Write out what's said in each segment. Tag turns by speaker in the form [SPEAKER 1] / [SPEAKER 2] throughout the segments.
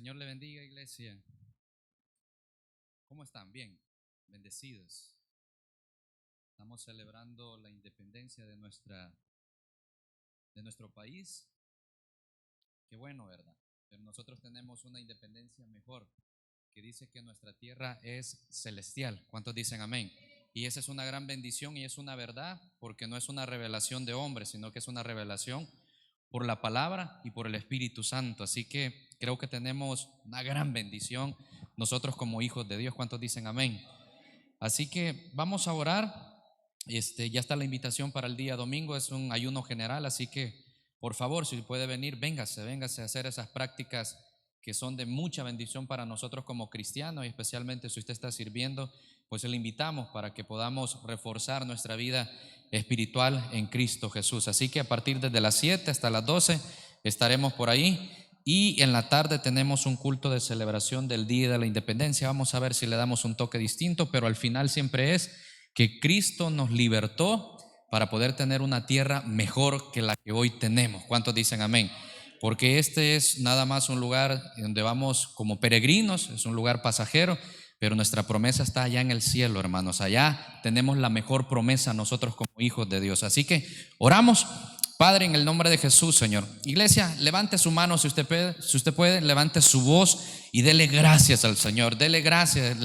[SPEAKER 1] Señor le bendiga, iglesia. ¿Cómo están? Bien, bendecidos. Estamos celebrando la independencia de nuestro país. Qué bueno, ¿verdad? Pero nosotros tenemos una independencia mejor, que dice que nuestra tierra es celestial. ¿Cuántos dicen amén? Y esa es una gran bendición y es una verdad, porque no es una revelación de hombres, sino que es una revelación por la palabra y por el Espíritu Santo. Así que creo que tenemos una gran bendición nosotros como hijos de Dios. ¿Cuántos dicen amén? Así que vamos a orar. Ya está la invitación para el día domingo, es un ayuno general, así que por favor, si puede venir, véngase a hacer esas prácticas que son de mucha bendición para nosotros como cristianos, y especialmente si usted está sirviendo, pues le invitamos para que podamos reforzar nuestra vida espiritual en Cristo Jesús. Así que a partir desde las 7 hasta las 12 estaremos por ahí, y en la tarde tenemos un culto de celebración del Día de la Independencia. Vamos a ver si le damos un toque distinto, pero al final siempre es que Cristo nos libertó para poder tener una tierra mejor que la que hoy tenemos. ¿Cuántos dicen amén? Porque este es nada más un lugar donde vamos como peregrinos, es un lugar pasajero, pero nuestra promesa está allá en el cielo, hermanos. Allá tenemos la mejor promesa nosotros como hijos de Dios. Así que oramos. Padre, en el nombre de Jesús, Señor. Iglesia, levante su mano si usted puede, levante su voz y dele gracias al Señor. Dele gracias,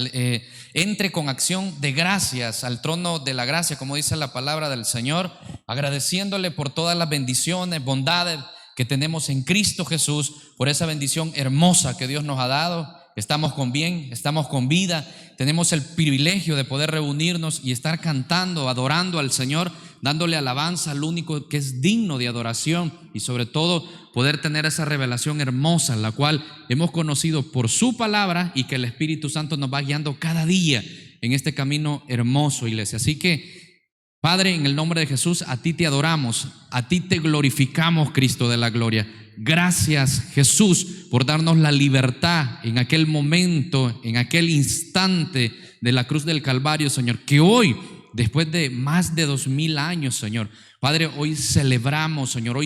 [SPEAKER 1] entre con acción de gracias al trono de la gracia, como dice la palabra del Señor, agradeciéndole por todas las bendiciones, bondades que tenemos en Cristo Jesús, por esa bendición hermosa que Dios nos ha dado. Estamos con bien, estamos con vida, tenemos el privilegio de poder reunirnos y estar cantando, adorando al Señor, dándole alabanza al único que es digno de adoración, y sobre todo poder tener esa revelación hermosa, la cual hemos conocido por su palabra, y que el Espíritu Santo nos va guiando cada día en este camino hermoso, iglesia. Así que Padre, en el nombre de Jesús, a ti te adoramos, a ti te glorificamos, Cristo de la gloria. Gracias, Jesús, por darnos la libertad en aquel momento, en aquel instante de la cruz del Calvario, Señor, que hoy, después de más de 2000 años, Señor, Padre, hoy celebramos, Señor,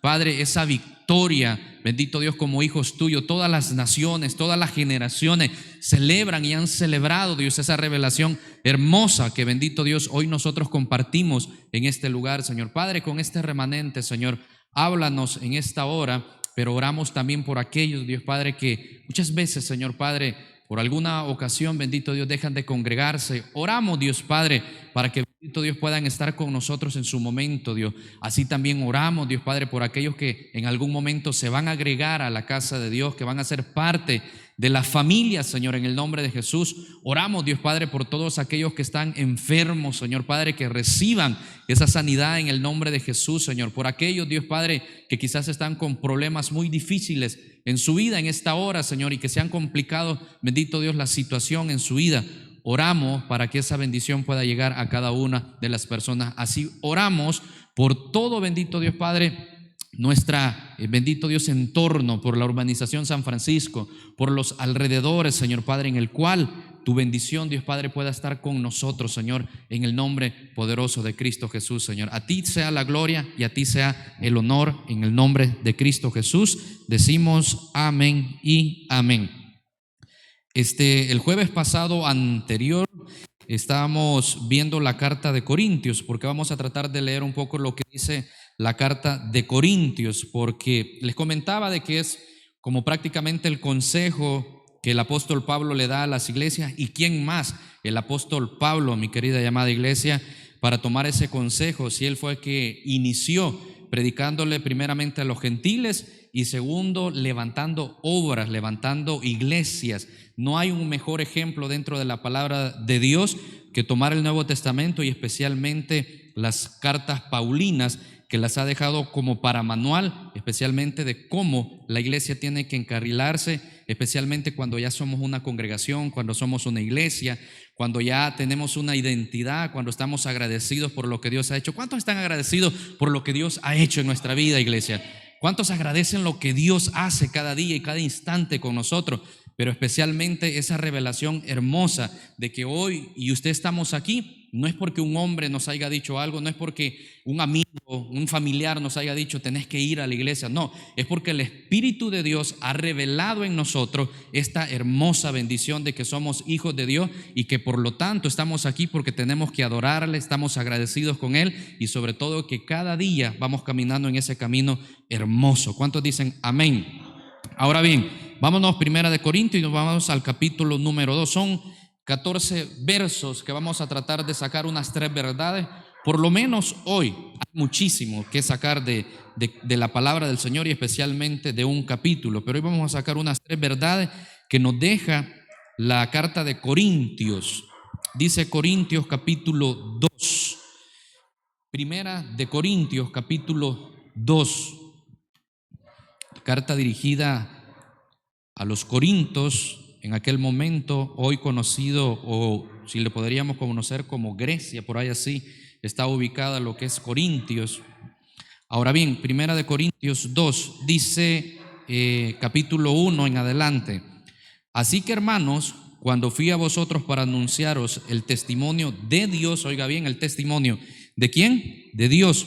[SPEAKER 1] Padre, esa victoria. Bendito Dios, como hijos tuyos, todas las naciones, todas las generaciones celebran y han celebrado, Dios, esa revelación hermosa que, bendito Dios, hoy nosotros compartimos en este lugar, Señor. Padre, con este remanente, Señor, háblanos en esta hora, pero oramos también por aquellos, Dios Padre, que muchas veces, Señor Padre, por alguna ocasión, bendito Dios, dejan de congregarse. Oramos, Dios Padre, para que, bendito Dios, puedan estar con nosotros en su momento, Dios. Así también oramos, Dios Padre, por aquellos que en algún momento se van a agregar a la casa de Dios, que van a ser parte de la familia, Señor, en el nombre de Jesús. Oramos, Dios Padre, por todos aquellos que están enfermos, Señor Padre, que reciban esa sanidad en el nombre de Jesús, Señor. Por aquellos, Dios Padre, que quizás están con problemas muy difíciles en su vida en esta hora, Señor, y que se han complicado, bendito Dios, la situación en su vida. Oramos para que esa bendición pueda llegar a cada una de las personas. Así oramos por todo, bendito Dios Padre, nuestra, bendito Dios, entorno, por la urbanización San Francisco, por los alrededores, Señor Padre, en el cual tu bendición, Dios Padre, pueda estar con nosotros, Señor, en el nombre poderoso de Cristo Jesús, Señor. A ti sea la gloria y a ti sea el honor, en el nombre de Cristo Jesús. Decimos amén y amén. El jueves pasado anterior estábamos viendo la carta de Corintios, porque vamos a tratar de leer un poco lo que dice la carta de Corintios, porque les comentaba de que es como prácticamente el consejo que el apóstol Pablo le da a las iglesias. ¿Y quién más? El apóstol Pablo, mi querida y amada iglesia, para tomar ese consejo, si él fue el que inició predicándole primeramente a los gentiles, y segundo, levantando obras, levantando iglesias. No hay un mejor ejemplo dentro de la palabra de Dios que tomar el Nuevo Testamento, y especialmente las cartas paulinas, que las ha dejado como para manual, especialmente de cómo la iglesia tiene que encarrilarse, especialmente cuando ya somos una congregación, cuando somos una iglesia, cuando ya tenemos una identidad, cuando estamos agradecidos por lo que Dios ha hecho. ¿Cuántos están agradecidos por lo que Dios ha hecho en nuestra vida, iglesia? ¿Cuántos agradecen lo que Dios hace cada día y cada instante con nosotros? pero especialmente esa revelación hermosa de que hoy y usted estamos aquí, no es porque un hombre nos haya dicho algo, no es porque un amigo, un familiar nos haya dicho tenés que ir a la iglesia, no, es porque el Espíritu de Dios ha revelado en nosotros esta hermosa bendición de que somos hijos de Dios y que por lo tanto estamos aquí porque tenemos que adorarle, estamos agradecidos con Él y sobre todo que cada día vamos caminando en ese camino hermoso. ¿Cuántos dicen amén? Ahora bien, vámonos primera de Corintios y nos vamos al capítulo número 2. Son 14 versos que vamos a tratar de sacar unas 3 verdades. Por lo menos hoy hay muchísimo que sacar de la palabra del Señor y especialmente de un capítulo, pero hoy vamos a sacar unas 3 verdades que nos deja la carta de Corintios. Dice Corintios capítulo 2. Primera de Corintios capítulo 2. Carta dirigida a los Corintos, en aquel momento, hoy conocido, o si le podríamos conocer como Grecia, por ahí así, está ubicada lo que es Corintios. Ahora bien, primera de Corintios 2, dice capítulo 1 en adelante: así que hermanos, cuando fui a vosotros para anunciaros el testimonio de Dios, oiga bien, el testimonio, ¿de quién? De Dios.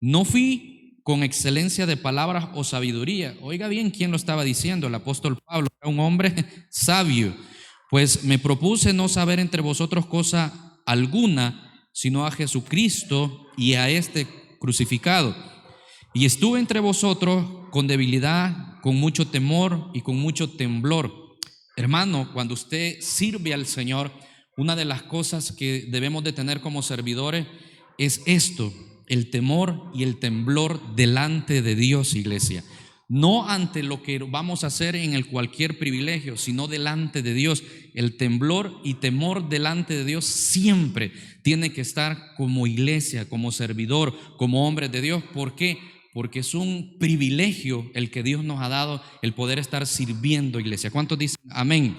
[SPEAKER 1] No fui con excelencia de palabras o sabiduría. Oiga bien, ¿quién lo estaba diciendo? El apóstol Pablo era un hombre sabio. Pues me propuse no saber entre vosotros cosa alguna, sino a Jesucristo y a este crucificado. Y estuve entre vosotros con debilidad, con mucho temor y con mucho temblor. Hermano, cuando usted sirve al Señor, una de las cosas que debemos de tener como servidores es esto: el temor y el temblor delante de Dios, iglesia. No ante lo que vamos a hacer en el cualquier privilegio, sino delante de Dios. El temblor y temor delante de Dios siempre tiene que estar como iglesia, como servidor, como hombre de Dios. ¿Por qué? Porque es un privilegio el que Dios nos ha dado, el poder estar sirviendo, iglesia. ¿Cuántos dicen amén?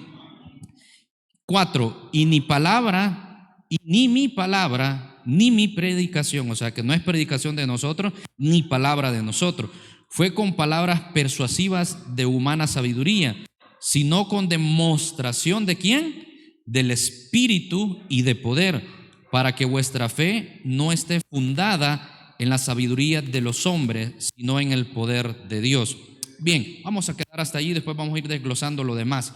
[SPEAKER 1] 4, y ni palabra, y ni mi palabra, ni mi predicación, o sea que no es predicación de nosotros, ni palabra de nosotros, fue con palabras persuasivas de humana sabiduría, sino con demostración ¿de quién? Del Espíritu y de poder, para que vuestra fe no esté fundada en la sabiduría de los hombres, sino en el poder de Dios. Bien, vamos a quedar hasta allí, después vamos a ir desglosando lo demás.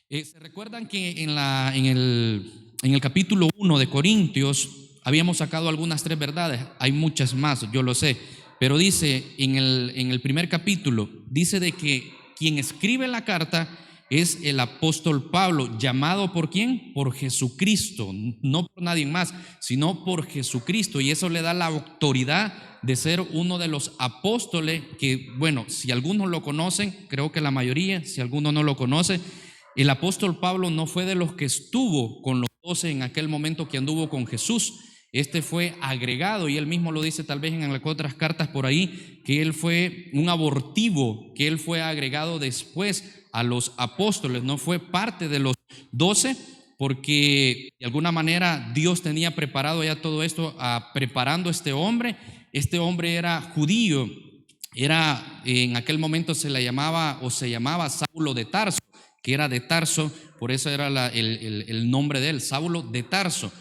[SPEAKER 1] ¿Se recuerdan que en el capítulo 1 de Corintios habíamos sacado algunas 3 verdades? Hay muchas más, yo lo sé, pero dice en el primer capítulo, dice de que quien escribe la carta es el apóstol Pablo, llamado ¿por quién? Por Jesucristo, no por nadie más, sino por Jesucristo, y eso le da la autoridad de ser uno de los apóstoles que, bueno, si algunos lo conocen, creo que la mayoría, si alguno no lo conoce, el apóstol Pablo no fue de los que estuvo con los 12 en aquel momento que anduvo con Jesús. Este fue agregado, y él mismo lo dice tal vez en las otras cartas por ahí, que él fue un abortivo, que él fue agregado después a los apóstoles, no fue parte de los 12, porque de alguna manera Dios tenía preparado ya todo esto, preparando a este hombre. Este hombre era judío, en aquel momento se llamaba Saulo de Tarso, que era de Tarso, por eso era el nombre de él, Saulo de Tarso.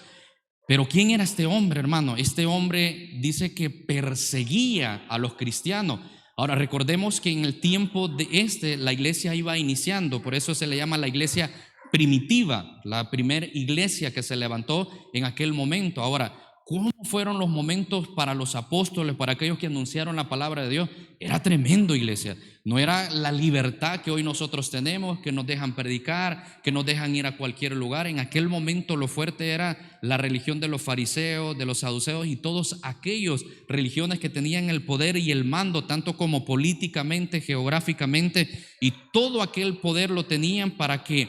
[SPEAKER 1] Pero ¿quién era este hombre, hermano? Este hombre dice que perseguía a los cristianos. Ahora recordemos que en el tiempo de la iglesia iba iniciando, por eso se le llama la iglesia primitiva, la primera iglesia que se levantó en aquel momento. Ahora, ¿cómo fueron los momentos para los apóstoles, para aquellos que anunciaron la palabra de Dios? Era tremendo, iglesia. No era la libertad que hoy nosotros tenemos, que nos dejan predicar, que nos dejan ir a cualquier lugar. En aquel momento lo fuerte era la religión de los fariseos, de los saduceos y todos aquellos religiones que tenían el poder y el mando, tanto como políticamente, geográficamente, y todo aquel poder lo tenían para que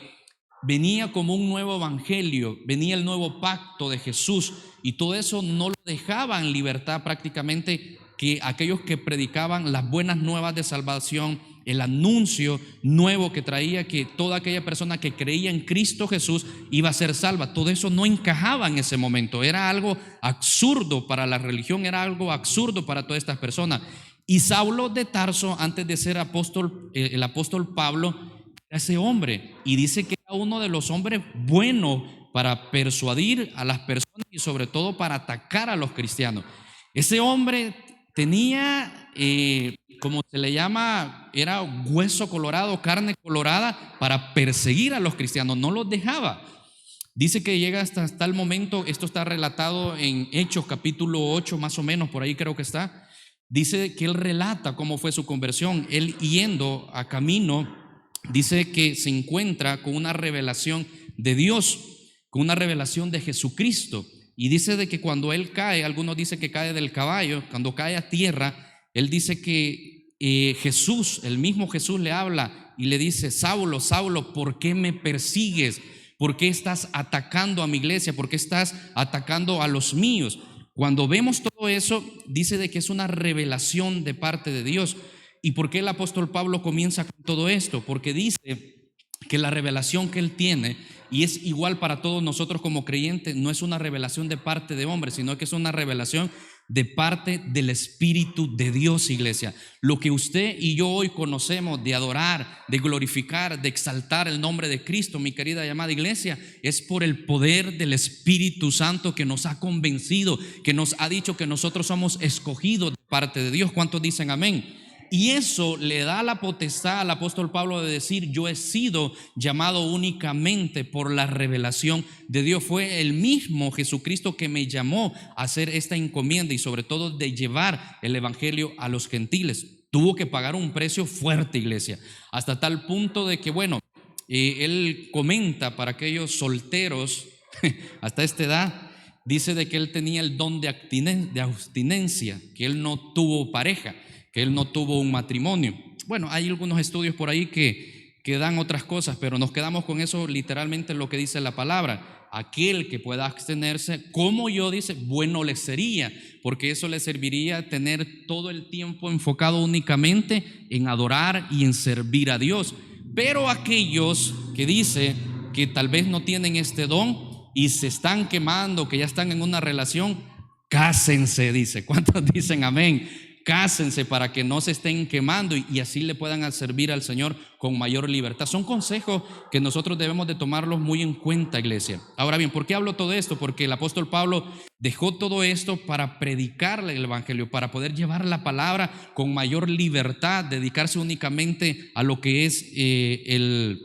[SPEAKER 1] venía como un nuevo evangelio, venía el nuevo pacto de Jesús, y todo eso no lo dejaba en libertad prácticamente, que aquellos que predicaban las buenas nuevas de salvación, el anuncio nuevo que traía que toda aquella persona que creía en Cristo Jesús iba a ser salva, todo eso no encajaba en ese momento, era algo absurdo para la religión, era algo absurdo para todas estas personas. Y Saulo de Tarso, antes de ser apóstol, el apóstol Pablo, a ese hombre, y dice que era uno de los hombres buenos para persuadir a las personas y sobre todo para atacar a los cristianos. Ese hombre tenía, como se le llama, era hueso colorado, carne colorada, para perseguir a los cristianos, no los dejaba. Dice que llega hasta tal momento, esto está relatado en Hechos capítulo 8 más o menos, por ahí creo que está. Dice que él relata cómo fue su conversión. Él yendo a camino, dice que se encuentra con una revelación de Dios, con una revelación de Jesucristo. Y dice de que cuando él cae, algunos dicen que cae del caballo, cuando cae a tierra, él dice que Jesús, el mismo Jesús le habla y le dice: Saulo, Saulo, ¿por qué me persigues? ¿Por qué estás atacando a mi iglesia? ¿Por qué estás atacando a los míos? Cuando vemos todo eso, dice de que es una revelación de parte de Dios. ¿Y por qué el apóstol Pablo comienza con todo esto? Porque dice que la revelación que él tiene, y es igual para todos nosotros como creyentes, no es una revelación de parte de hombres, sino que es una revelación de parte del Espíritu de Dios, iglesia. Lo que usted y yo hoy conocemos de adorar, de glorificar, de exaltar el nombre de Cristo, mi querida y amada iglesia, es por el poder del Espíritu Santo que nos ha convencido, que nos ha dicho que nosotros somos escogidos de parte de Dios. ¿Cuántos dicen amén? Y eso le da la potestad al apóstol Pablo de decir: yo he sido llamado únicamente por la revelación de Dios. Fue el mismo Jesucristo que me llamó a hacer esta encomienda y sobre todo de llevar el evangelio a los gentiles. Tuvo que pagar un precio fuerte, iglesia, hasta tal punto de que, bueno, él comenta para aquellos solteros hasta esta edad, dice de que él tenía el don de abstinencia, que él no tuvo pareja, que él no tuvo un matrimonio. Bueno, hay algunos estudios por ahí que dan otras cosas, pero nos quedamos con eso literalmente lo que dice la palabra. Aquel que pueda abstenerse, como yo, dice, bueno le sería, porque eso le serviría tener todo el tiempo enfocado únicamente en adorar y en servir a Dios. Pero aquellos que dice que tal vez no tienen este don y se están quemando, que ya están en una relación, cásense, dice. ¿Cuántos dicen amén? Cásense para que no se estén quemando y así le puedan servir al Señor con mayor libertad. Son consejos que nosotros debemos de tomarlos muy en cuenta, iglesia. Ahora bien, ¿por qué hablo todo esto? Porque el apóstol Pablo dejó todo esto para predicarle el evangelio, para poder llevar la palabra con mayor libertad, dedicarse únicamente a lo que es el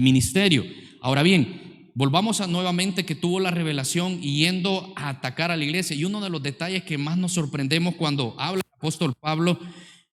[SPEAKER 1] ministerio. Ahora bien, volvamos a nuevamente que tuvo la revelación yendo a atacar a la iglesia. Y uno de los detalles que más nos sorprendemos cuando habla el apóstol Pablo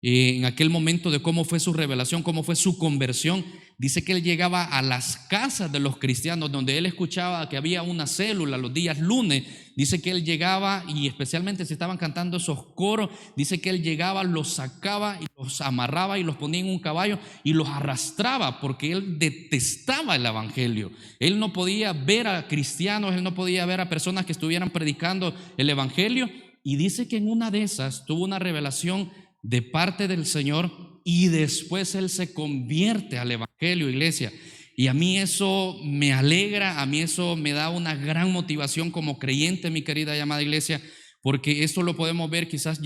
[SPEAKER 1] en aquel momento de cómo fue su revelación, cómo fue su conversión, dice que él llegaba a las casas de los cristianos donde él escuchaba que había una célula los días lunes. Dice que él llegaba y especialmente si estaban cantando esos coros, dice que él llegaba, los sacaba y los amarraba y los ponía en un caballo y los arrastraba porque él detestaba el evangelio. Él no podía ver a cristianos, él no podía ver a personas que estuvieran predicando el evangelio, y dice que en una de esas tuvo una revelación de parte del Señor y después él se convierte al evangelio, iglesia. Y a mí eso me alegra, a mí eso me da una gran motivación como creyente, mi querida y amada iglesia, porque esto lo podemos ver quizás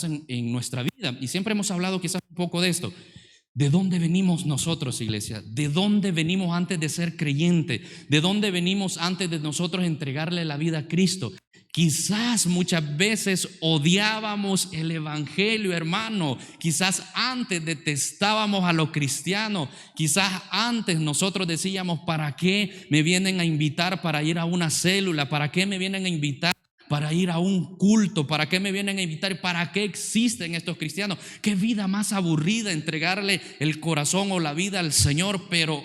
[SPEAKER 1] en nuestra vida. Y siempre hemos hablado quizás un poco de esto. ¿De dónde venimos nosotros, iglesia? ¿De dónde venimos antes de ser creyente? ¿De dónde venimos antes de nosotros entregarle la vida a Cristo? Quizás muchas veces odiábamos el evangelio, hermano. Quizás antes detestábamos a los cristianos. Quizás antes nosotros decíamos: ¿para qué me vienen a invitar para ir a una célula? ¿Para qué me vienen a invitar para ir a un culto? ¿Para qué me vienen a invitar? ¿Para qué existen estos cristianos? Qué vida más aburrida entregarle el corazón o la vida al Señor. Pero,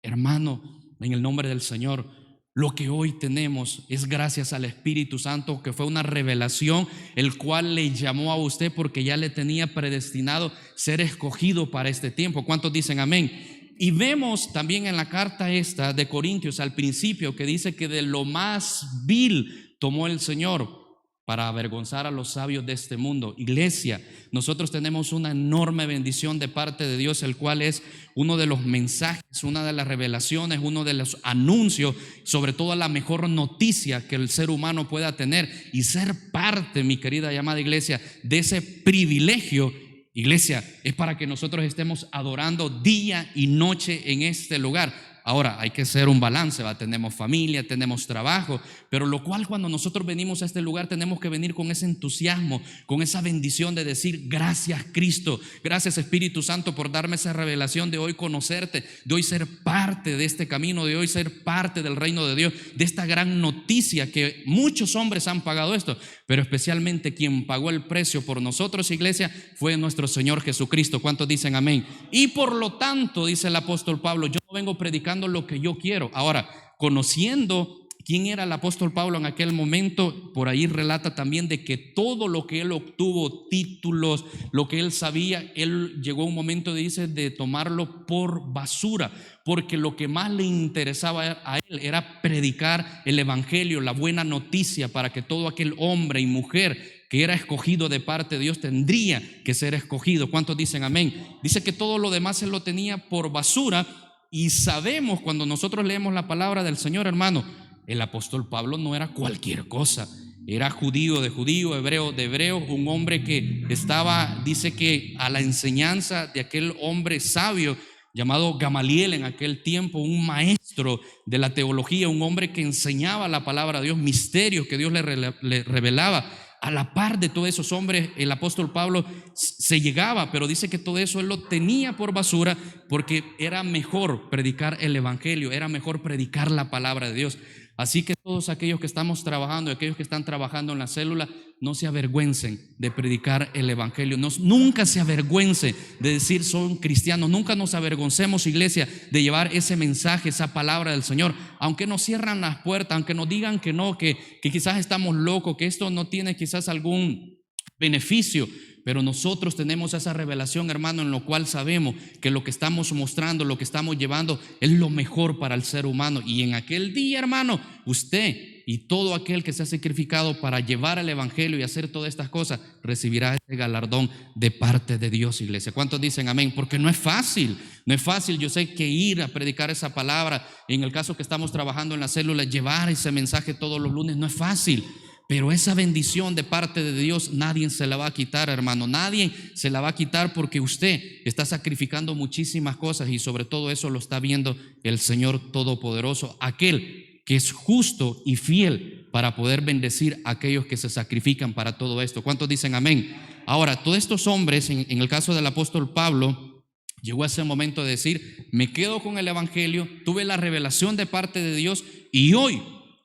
[SPEAKER 1] hermano, en el nombre del Señor, lo que hoy tenemos es gracias al Espíritu Santo, que fue una revelación, el cual le llamó a usted porque ya le tenía predestinado ser escogido para este tiempo. ¿Cuántos dicen amén? Y vemos también en la carta esta de Corintios al principio que dice que de lo más vil tomó el Señor para avergonzar a los sabios de este mundo. Iglesia, nosotros tenemos una enorme bendición de parte de Dios, el cual es uno de los mensajes, una de las revelaciones, uno de los anuncios, sobre todo la mejor noticia que el ser humano pueda tener, y ser parte, mi querida y amada iglesia, de ese privilegio Iglesia, es para que nosotros estemos adorando día y noche en este lugar. Ahora, hay que hacer un balance, ¿va? Tenemos familia, tenemos trabajo, pero lo cual cuando nosotros venimos a este lugar tenemos que venir con ese entusiasmo, con esa bendición de decir: gracias Cristo, gracias Espíritu Santo por darme esa revelación de hoy conocerte, de hoy ser parte de este camino, de hoy ser parte del reino de Dios, de esta gran noticia que muchos hombres han pagado esto, pero especialmente quien pagó el precio por nosotros, iglesia, fue nuestro Señor Jesucristo. ¿Cuántos dicen amén? Y por lo tanto, dice el apóstol Pablo, yo no vengo predicando lo que yo quiero. Ahora, conociendo quién era el apóstol Pablo en aquel momento, por ahí relata también de que todo lo que él obtuvo, títulos, lo que él sabía, él llegó a un momento, dice, de tomarlo por basura, porque lo que más le interesaba a él era predicar el evangelio, la buena noticia, para que todo aquel hombre y mujer que era escogido de parte de Dios tendría que ser escogido. ¿Cuántos dicen amén? Dice que todo lo demás él lo tenía por basura. Y sabemos, cuando nosotros leemos la palabra del Señor, hermano, el apóstol Pablo no era cualquier cosa. Era judío de judío, hebreo de hebreo, un hombre que estaba, dice que a la enseñanza de aquel hombre sabio llamado Gamaliel en aquel tiempo, un maestro de la teología, un hombre que enseñaba la palabra de Dios, misterios que Dios le revelaba. A la par de todos esos hombres, el apóstol Pablo se llegaba, pero dice que todo eso él lo tenía por basura, porque era mejor predicar el evangelio, era mejor predicar la palabra de Dios. Así que todos aquellos que estamos trabajando, aquellos que están trabajando en la célula, no se avergüencen de predicar el evangelio, nunca se avergüencen de decir son cristianos, nunca nos avergoncemos, iglesia, de llevar ese mensaje, esa palabra del Señor, aunque nos cierran las puertas, aunque nos digan que no, que quizás estamos locos, que esto no tiene quizás algún beneficio. Pero nosotros tenemos esa revelación, hermano, en lo cual sabemos que lo que estamos mostrando, lo que estamos llevando es lo mejor para el ser humano. Y en aquel día, hermano, usted y todo aquel que se ha sacrificado para llevar el evangelio y hacer todas estas cosas, recibirá ese galardón de parte de Dios, iglesia. ¿Cuántos dicen amén? Porque no es fácil, no es fácil. Yo sé que ir a predicar esa palabra, en el caso que estamos trabajando en la célula, llevar ese mensaje todos los lunes, no es fácil. Pero esa bendición de parte de Dios nadie se la va a quitar, hermano. Nadie se la va a quitar, porque usted está sacrificando muchísimas cosas y sobre todo eso lo está viendo el Señor Todopoderoso, aquel que es justo y fiel para poder bendecir a aquellos que se sacrifican para todo esto. ¿Cuántos dicen amén? Ahora, todos estos hombres, en el caso del apóstol Pablo, llegó a ese momento de decir: me quedo con el evangelio, tuve la revelación de parte de Dios y hoy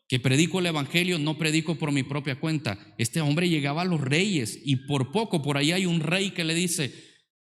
[SPEAKER 1] que predico el evangelio, no predico por mi propia cuenta. Este hombre llegaba a los reyes y por poco, por ahí hay un rey que le dice: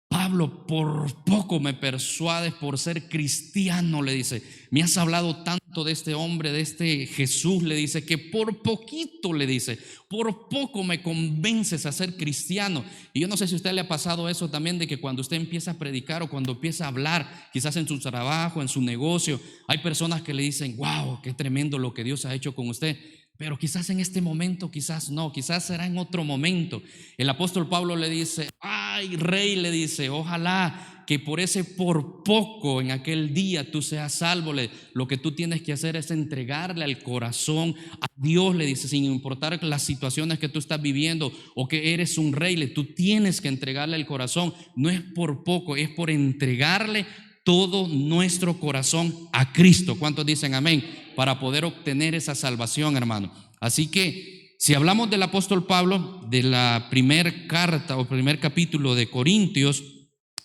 [SPEAKER 1] Pablo, por poco me persuades por ser cristiano, le dice. Me has hablado tanto de este hombre, de este Jesús, le dice, que por poquito, le dice, por poco me convences a ser cristiano. Y yo no sé si a usted le ha pasado eso también, de que cuando usted empieza a predicar o cuando empieza a hablar, quizás en su trabajo, en su negocio, hay personas que le dicen: wow, qué tremendo lo que Dios ha hecho con usted. Pero quizás en este momento, quizás no, quizás será en otro momento. El apóstol Pablo le dice: ay, rey, le dice, ojalá que por ese por poco en aquel día tú seas salvo. Lo que tú tienes que hacer es entregarle al corazón a Dios, le dice, sin importar las situaciones que tú estás viviendo o que eres un rey, tú tienes que entregarle el corazón. No es por poco, es por entregarle todo nuestro corazón a Cristo. ¿Cuántos dicen amén? Para poder obtener esa salvación, hermano. Así que si hablamos del apóstol Pablo, de la primer carta o primer capítulo de Corintios,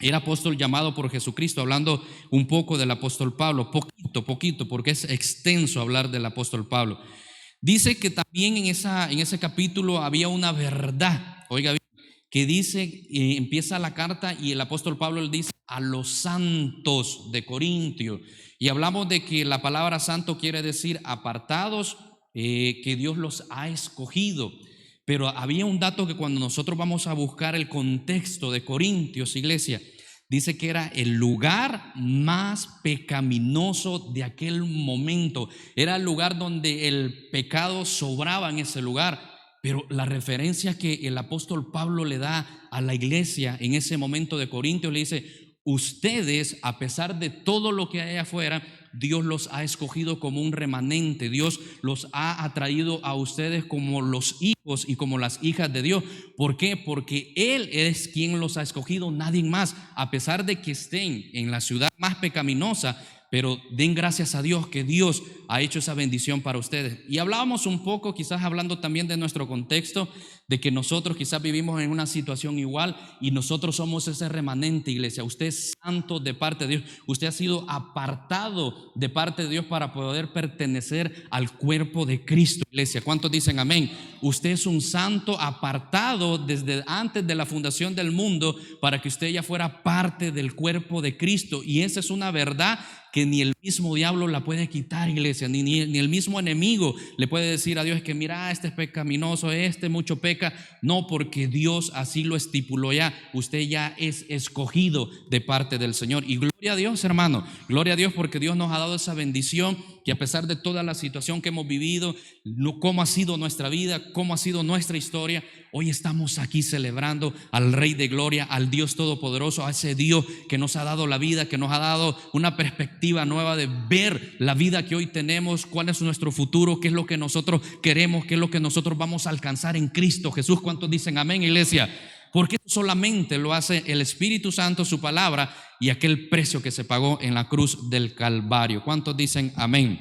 [SPEAKER 1] era apóstol llamado por Jesucristo. Hablando un poco del apóstol Pablo, poquito, porque es extenso hablar del apóstol Pablo. Dice que también en ese capítulo había una verdad, oiga bien, que dice, empieza la carta y el apóstol Pablo le dice a los santos de Corintio, y hablamos de que la palabra santo quiere decir apartados, que Dios los ha escogido. Pero había un dato que cuando nosotros vamos a buscar el contexto de Corintios, iglesia, dice que era el lugar más pecaminoso de aquel momento. Era el lugar donde el pecado sobraba en ese lugar. Pero la referencia que el apóstol Pablo le da a la iglesia en ese momento de Corintios, le dice: ustedes, a pesar de todo lo que hay afuera,
[SPEAKER 2] Dios los ha escogido como un remanente. Dios los ha atraído a ustedes como los hijos y como las hijas de Dios. ¿Por qué? Porque Él es quien los ha escogido, nadie más. A pesar de que estén en la ciudad más pecaminosa, pero den gracias a Dios que Dios ha hecho esa bendición para ustedes. Y hablábamos un poco, quizás hablando también de nuestro contexto, de que nosotros quizás vivimos en una situación igual y nosotros somos ese remanente, iglesia. Usted es santo de parte de Dios. Usted ha sido apartado de parte de Dios para poder pertenecer al cuerpo de Cristo, iglesia. ¿Cuántos dicen amén? Usted es un santo apartado desde antes de la fundación del mundo para que usted ya fuera parte del cuerpo de Cristo. Y esa es una verdad que ni el mismo diablo la puede quitar, iglesia, ni el mismo enemigo le puede decir a Dios que mira, este es pecaminoso, este mucho peca. No, porque Dios así lo estipuló ya. Usted ya es escogido de parte del Señor. Y gloria a Dios, hermano, gloria a Dios, porque Dios nos ha dado esa bendición, que a pesar de toda la situación que hemos vivido, cómo ha sido nuestra vida, cómo ha sido nuestra historia, hoy estamos aquí celebrando al Rey de Gloria, al Dios Todopoderoso, a ese Dios que nos ha dado la vida, que nos ha dado una perspectiva nueva de ver la vida que hoy tenemos, cuál es nuestro futuro, qué es lo que nosotros queremos, qué es lo que nosotros vamos a alcanzar en Cristo Jesús. ¿Cuántos dicen amén, iglesia? Porque solamente lo hace el Espíritu Santo, su palabra y aquel precio que se pagó en la cruz del Calvario. ¿Cuántos dicen amén?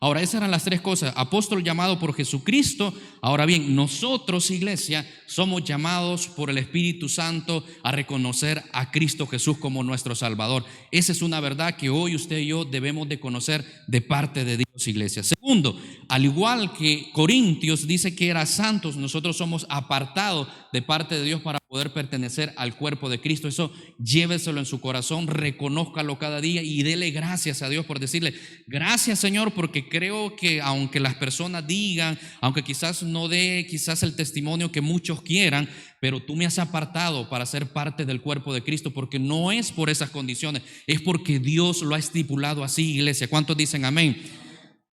[SPEAKER 2] Ahora, esas eran las tres cosas: apóstol llamado por Jesucristo. Ahora bien, nosotros, iglesia, somos llamados por el Espíritu Santo a reconocer a Cristo Jesús como nuestro Salvador. Esa es una verdad que hoy usted y yo debemos de conocer de parte de Dios, iglesia. Segundo, al igual que Corintios dice que eran santos, nosotros somos apartados de parte de Dios para poder pertenecer al cuerpo de Cristo. Eso lléveselo en su corazón, reconózcalo cada día y dele gracias a Dios por decirle: gracias, Señor, porque creo que aunque las personas digan, aunque quizás no dé quizás el testimonio que muchos quieran, pero tú me has apartado para ser parte del cuerpo de Cristo, porque no es por esas condiciones, es porque Dios lo ha estipulado así, iglesia. ¿Cuántos dicen amén?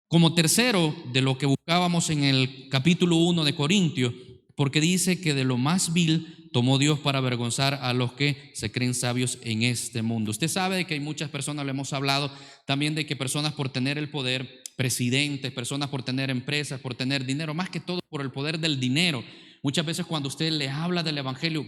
[SPEAKER 2] Como tercero de lo que buscábamos en el capítulo 1 de Corintios, porque dice que de lo más vil tomó Dios para avergonzar a los que se creen sabios en este mundo. Usted sabe que hay muchas personas, lo hemos hablado también, de que personas por tener el poder, presidentes, personas por tener empresas, por tener dinero, más que todo por el poder del dinero. Muchas veces cuando usted le habla del evangelio,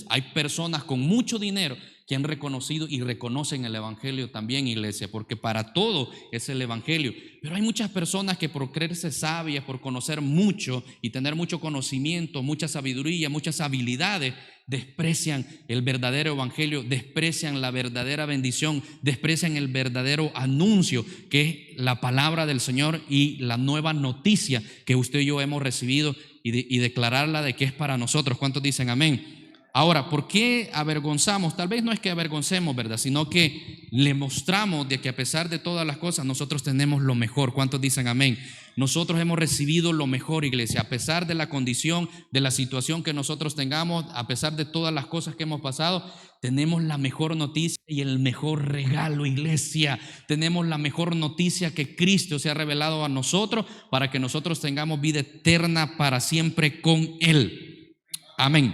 [SPEAKER 2] hay personas con mucho dinero que han reconocido y reconocen el evangelio también, iglesia, porque para todo es el evangelio. Pero hay muchas personas que por creerse sabias, por conocer mucho y tener mucho conocimiento, mucha sabiduría, muchas habilidades, desprecian el verdadero evangelio, desprecian la verdadera bendición, desprecian el verdadero anuncio que es la palabra del Señor y la nueva noticia que usted y yo hemos recibido, y declararla de que es para nosotros. ¿Cuántos dicen amén? Ahora, ¿por qué avergonzamos? Tal vez no es que avergoncemos, ¿verdad? Sino que le mostramos de que a pesar de todas las cosas, nosotros tenemos lo mejor. ¿Cuántos dicen amén? Nosotros hemos recibido lo mejor, iglesia. A pesar de la condición, de la situación que nosotros tengamos, a pesar de todas las cosas que hemos pasado, tenemos la mejor noticia y el mejor regalo, iglesia. Tenemos la mejor noticia, que Cristo se ha revelado a nosotros para que nosotros tengamos vida eterna para siempre con Él. Amén.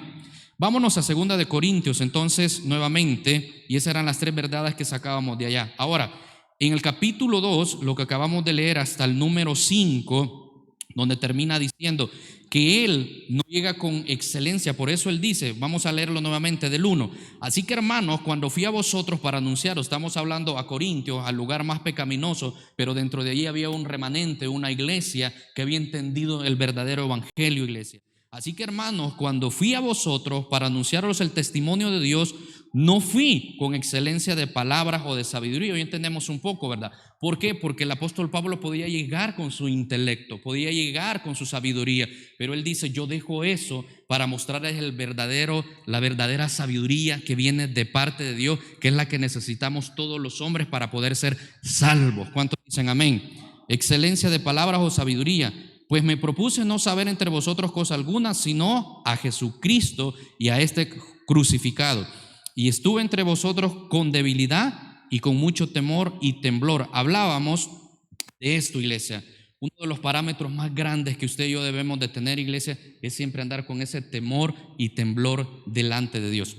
[SPEAKER 2] Vámonos a 2 de Corintios entonces nuevamente, y esas eran las tres verdades que sacábamos de allá. Ahora, en el capítulo 2, lo que acabamos de leer hasta el número 5, donde termina diciendo que Él no llega con excelencia. Por eso Él dice, vamos a leerlo nuevamente del 1: así que, hermanos, cuando fui a vosotros para anunciaros, estamos hablando a Corintios, al lugar más pecaminoso, pero dentro de allí había un remanente, una iglesia que había entendido el verdadero evangelio, iglesia. Así que, hermanos, cuando fui a vosotros para anunciaros el testimonio de Dios, no fui con excelencia de palabras o de sabiduría. Hoy entendemos un poco, ¿verdad? ¿Por qué? Porque el apóstol Pablo podía llegar con su intelecto, podía llegar con su sabiduría, pero él dice: yo dejo eso para mostrarles la verdadera sabiduría que viene de parte de Dios, que es la que necesitamos todos los hombres para poder ser salvos. ¿Cuántos dicen amén? Excelencia de palabras o sabiduría. Pues me propuse no saber entre vosotros cosa alguna, sino a Jesucristo y a este crucificado. Y estuve entre vosotros con debilidad y con mucho temor y temblor. Hablábamos de esto, iglesia. Uno de los parámetros más grandes que usted y yo debemos de tener, iglesia, es siempre andar con ese temor y temblor delante de Dios.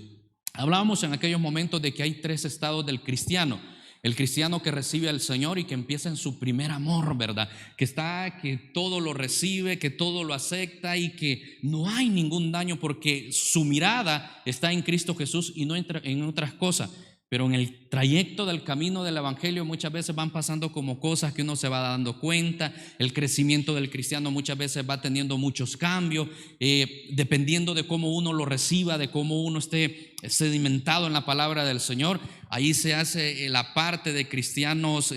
[SPEAKER 2] Hablábamos en aquellos momentos de que hay tres estados del cristiano. El cristiano que recibe al Señor y que empieza en su primer amor, ¿verdad? Que todo lo recibe, que todo lo acepta y que no hay ningún daño porque su mirada está en Cristo Jesús y no en otras cosas. Pero en el trayecto del camino del evangelio muchas veces van pasando como cosas que uno se va dando cuenta. El crecimiento del cristiano muchas veces va teniendo muchos cambios, dependiendo de cómo uno lo reciba, de cómo uno esté sedimentado en la palabra del Señor. Ahí se hace la parte de cristianos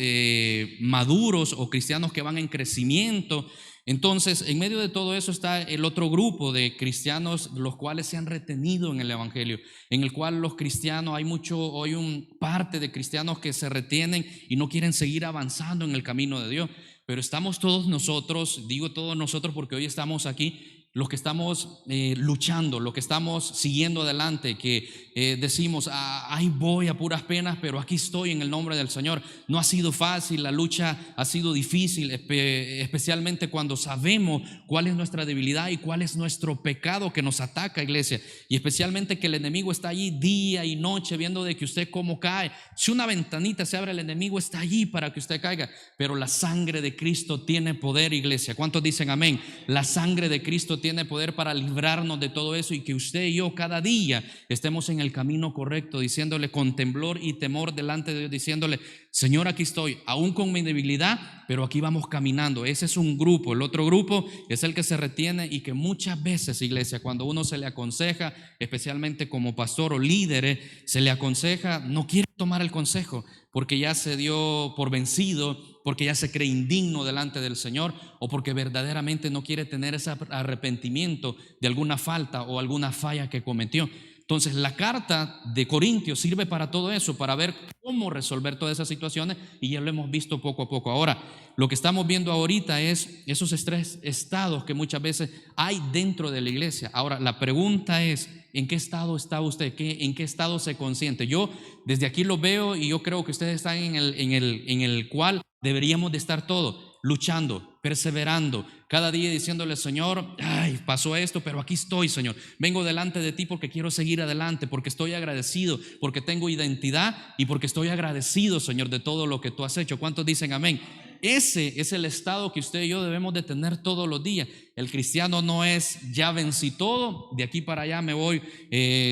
[SPEAKER 2] maduros o cristianos que van en crecimiento. Entonces, en medio de todo eso está el otro grupo de cristianos, los cuales se han retenido en el evangelio, en el cual los cristianos, hay un parte de cristianos que se retienen y no quieren seguir avanzando en el camino de Dios. Pero estamos todos nosotros, digo todos nosotros porque hoy estamos aquí, los que estamos luchando, los que estamos siguiendo adelante, que decimos, ahí voy a puras penas, pero aquí estoy en el nombre del Señor. No ha sido fácil, la lucha ha sido difícil, especialmente cuando sabemos cuál es nuestra debilidad y cuál es nuestro pecado que nos ataca, iglesia. Y especialmente que el enemigo está allí día y noche viendo de que usted cómo cae. Si una ventanita se abre, el enemigo está allí para que usted caiga. Pero la sangre de Cristo tiene poder, iglesia. ¿Cuántos dicen amén? La sangre de Cristo tiene poder para librarnos de todo eso y que usted y yo cada día estemos en el camino correcto, diciéndole con temblor y temor delante de Dios, diciéndole, Señor, aquí estoy, aún con mi debilidad, pero aquí vamos caminando. Ese es un grupo. El otro grupo es el que se retiene y que muchas veces, iglesia, cuando uno se le aconseja, especialmente como pastor o líder, se le aconseja, no quiere tomar el consejo porque ya se dio por vencido, porque ya se cree indigno delante del Señor o porque verdaderamente no quiere tener ese arrepentimiento de alguna falta o alguna falla que cometió. Entonces la carta de Corintios sirve para todo eso, para ver cómo resolver todas esas situaciones, y ya lo hemos visto poco a poco. Ahora, lo que estamos viendo ahorita es esos tres estados que muchas veces hay dentro de la iglesia. Ahora, la pregunta es, ¿en qué estado está usted? ¿En qué estado se consiente? Yo desde aquí lo veo y yo creo que ustedes están en el cual deberíamos de estar todos, luchando, perseverando, cada día diciéndole, Señor, ay, pasó esto, pero aquí estoy, Señor. Vengo delante de ti porque quiero seguir adelante, porque estoy agradecido, porque tengo identidad y porque estoy agradecido, Señor, de todo lo que tú has hecho. ¿Cuántos dicen amén? Ese es el estado que usted y yo debemos de tener todos los días. El cristiano no es ya vencí todo, de aquí para allá me voy,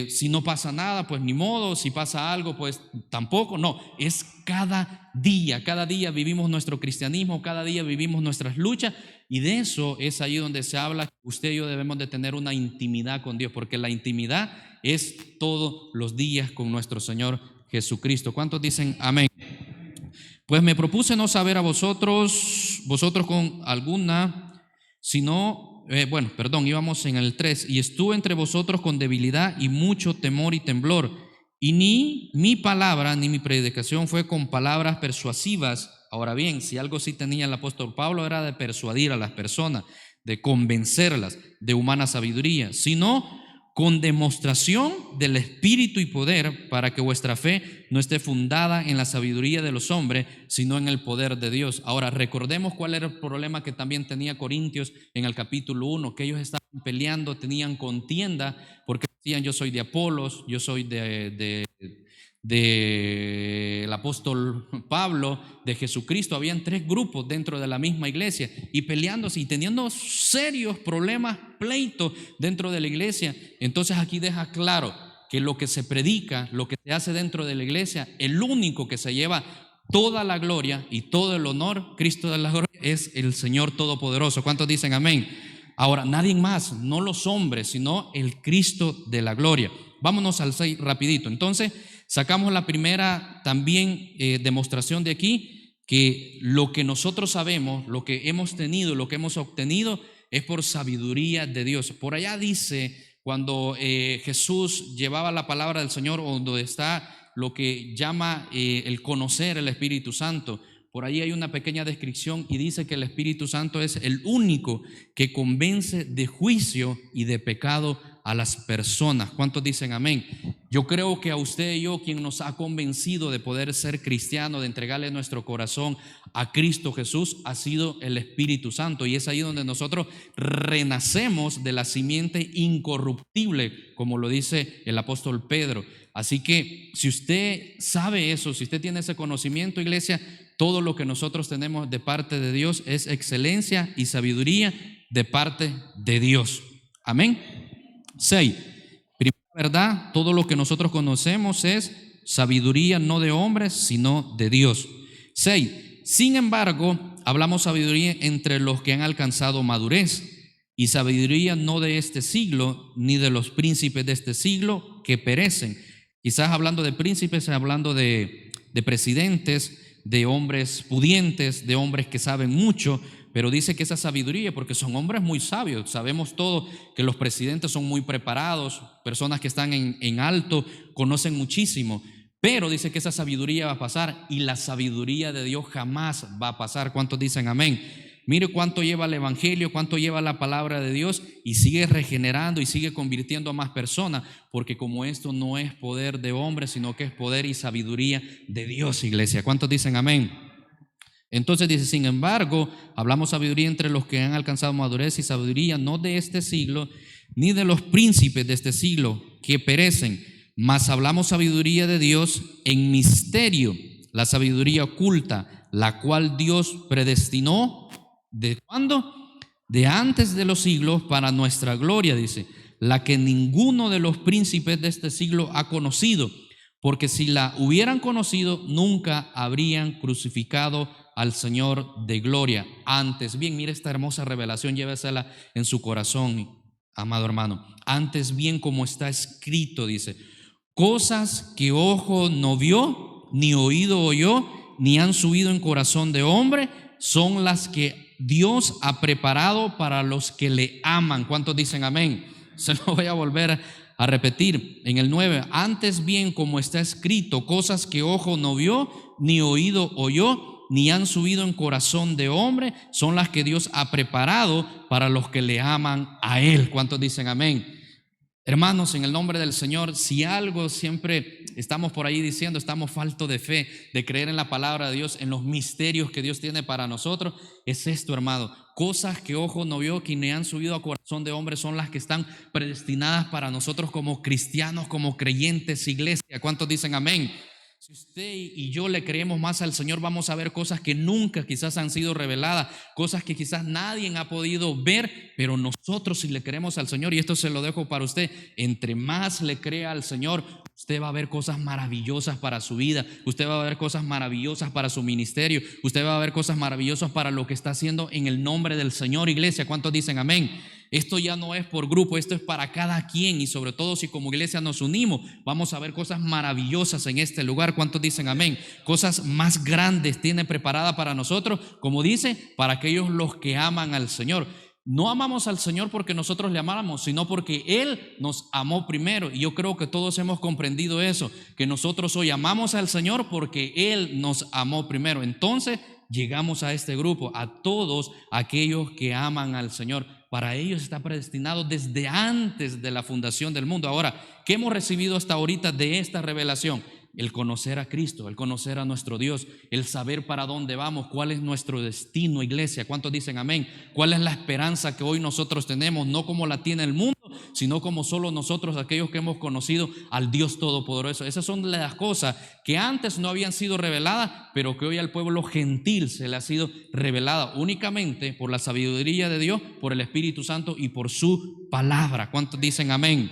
[SPEAKER 2] si no pasa nada pues ni modo, si pasa algo pues tampoco. No, es cada día vivimos nuestro cristianismo, cada día vivimos nuestras luchas, y de eso es ahí donde se habla. Usted y yo debemos de tener una intimidad con Dios, porque la intimidad es todos los días con nuestro Señor Jesucristo. ¿Cuántos dicen amén? Pues me propuse no saber a vosotros con alguna, sino, íbamos en el 3, y estuve entre vosotros con debilidad y mucho temor y temblor, y ni mi palabra ni mi predicación fue con palabras persuasivas. Ahora bien, si algo sí tenía el apóstol Pablo era de persuadir a las personas, de convencerlas de humana sabiduría, sino con demostración del Espíritu y poder, para que vuestra fe no esté fundada en la sabiduría de los hombres, sino en el poder de Dios. Ahora, recordemos cuál era el problema que también tenía Corintios en el capítulo 1, que ellos estaban peleando, tenían contienda, porque decían, yo soy de Apolos, yo soy del apóstol Pablo, de Jesucristo. Habían tres grupos dentro de la misma iglesia y peleándose y teniendo serios problemas, pleitos dentro de la iglesia. Entonces aquí deja claro que lo que se predica, lo que se hace dentro de la iglesia, el único que se lleva toda la gloria y todo el honor, Cristo de la gloria, es el Señor Todopoderoso. ¿Cuántos dicen amén? Ahora, nadie más, no los hombres, sino el Cristo de la gloria. Vámonos al 6 rapidito. Entonces sacamos la primera también demostración de aquí, que lo que nosotros sabemos, lo que hemos tenido, lo que hemos obtenido es por sabiduría de Dios. Por allá dice, cuando Jesús llevaba la palabra del Señor, donde está lo que llama el conocer el Espíritu Santo, por ahí hay una pequeña descripción y dice que el Espíritu Santo es el único que convence de juicio y de pecado a las personas. ¿Cuántos dicen amén? Yo creo que a usted y yo, quien nos ha convencido de poder ser cristiano, de entregarle nuestro corazón a Cristo Jesús, ha sido el Espíritu Santo, y es ahí donde nosotros renacemos de la simiente incorruptible, como lo dice el apóstol Pedro. Así que si usted sabe eso, si usted tiene ese conocimiento, iglesia, todo lo que nosotros tenemos de parte de Dios es excelencia y sabiduría de parte de Dios. Amén. 6. Primera verdad, todo lo que nosotros conocemos es sabiduría no de hombres, sino de Dios. 6. Sin embargo, hablamos sabiduría entre los que han alcanzado madurez, y sabiduría no de este siglo, ni de los príncipes de este siglo que perecen. Quizás hablando de príncipes, hablando de presidentes, de hombres pudientes, de hombres que saben mucho, pero dice que esa sabiduría, porque son hombres muy sabios. Sabemos todo que los presidentes son muy preparados, personas que están en alto, conocen muchísimo, pero dice que esa sabiduría va a pasar, y la sabiduría de Dios jamás va a pasar. ¿Cuántos dicen amén? Mire cuánto lleva el evangelio, cuánto lleva la palabra de Dios, y sigue regenerando y sigue convirtiendo a más personas, porque como esto no es poder de hombre, sino que es poder y sabiduría de Dios, iglesia. ¿Cuántos dicen amén? Entonces dice, sin embargo, hablamos sabiduría entre los que han alcanzado madurez, y sabiduría no de este siglo, ni de los príncipes de este siglo que perecen, mas hablamos sabiduría de Dios en misterio, la sabiduría oculta, la cual Dios predestinó. ¿De cuándo? De antes de los siglos, para nuestra gloria, dice, la que ninguno de los príncipes de este siglo ha conocido, porque si la hubieran conocido, nunca habrían crucificado al Señor de gloria. Antes bien, mire esta hermosa revelación, llévesela en su corazón, amado hermano. Antes bien, como está escrito, dice, cosas que ojo no vio, ni oído oyó, ni han subido en corazón de hombre, son las que Dios ha preparado para los que le aman. ¿Cuántos dicen amén? Se lo voy a volver a repetir en el 9. Antes bien, como está escrito, cosas que ojo no vio, ni oído oyó, ni han subido en corazón de hombre, son las que Dios ha preparado para los que le aman a Él. ¿Cuántos dicen amén? Hermanos, en el nombre del Señor, si algo siempre estamos por ahí diciendo, estamos faltos de fe, de creer en la palabra de Dios, en los misterios que Dios tiene para nosotros, es esto, hermano. Cosas que ojo no vio, que ni han subido a corazón de hombre, son las que están predestinadas para nosotros como cristianos, como creyentes, iglesia. ¿Cuántos dicen amén? Si usted y yo le creemos más al Señor, vamos a ver cosas que nunca quizás han sido reveladas, cosas que quizás nadie ha podido ver, pero nosotros si le creemos al Señor, y esto se lo dejo para usted, entre más le crea al Señor, usted va a ver cosas maravillosas para su vida, usted va a ver cosas maravillosas para su ministerio, usted va a ver cosas maravillosas para lo que está haciendo en el nombre del Señor, iglesia. ¿Cuántos dicen amén? Esto ya no es por grupo, esto es para cada quien, y sobre todo si como iglesia nos unimos, vamos a ver cosas maravillosas en este lugar. ¿Cuántos dicen amén? Cosas más grandes tiene preparada para nosotros, como dice, para aquellos los que aman al Señor. No amamos al Señor porque nosotros le amáramos, sino porque Él nos amó primero. Y yo creo que todos hemos comprendido eso, que nosotros hoy amamos al Señor porque Él nos amó primero. Entonces llegamos a este grupo, a todos aquellos que aman al Señor. Para ellos está predestinado desde antes de la fundación del mundo. Ahora, ¿qué hemos recibido hasta ahorita de esta revelación? El conocer a Cristo, el conocer a nuestro Dios, el saber para dónde vamos, cuál es nuestro destino, iglesia. ¿Cuántos dicen amén? ¿Cuál es la esperanza que hoy nosotros tenemos? No como la tiene el mundo, sino como solo nosotros, aquellos que hemos conocido al Dios Todopoderoso. Esas son las cosas que antes no habían sido reveladas, pero que hoy al pueblo gentil se le ha sido revelada únicamente por la sabiduría de Dios, por el Espíritu Santo y por su palabra. ¿Cuántos dicen amén?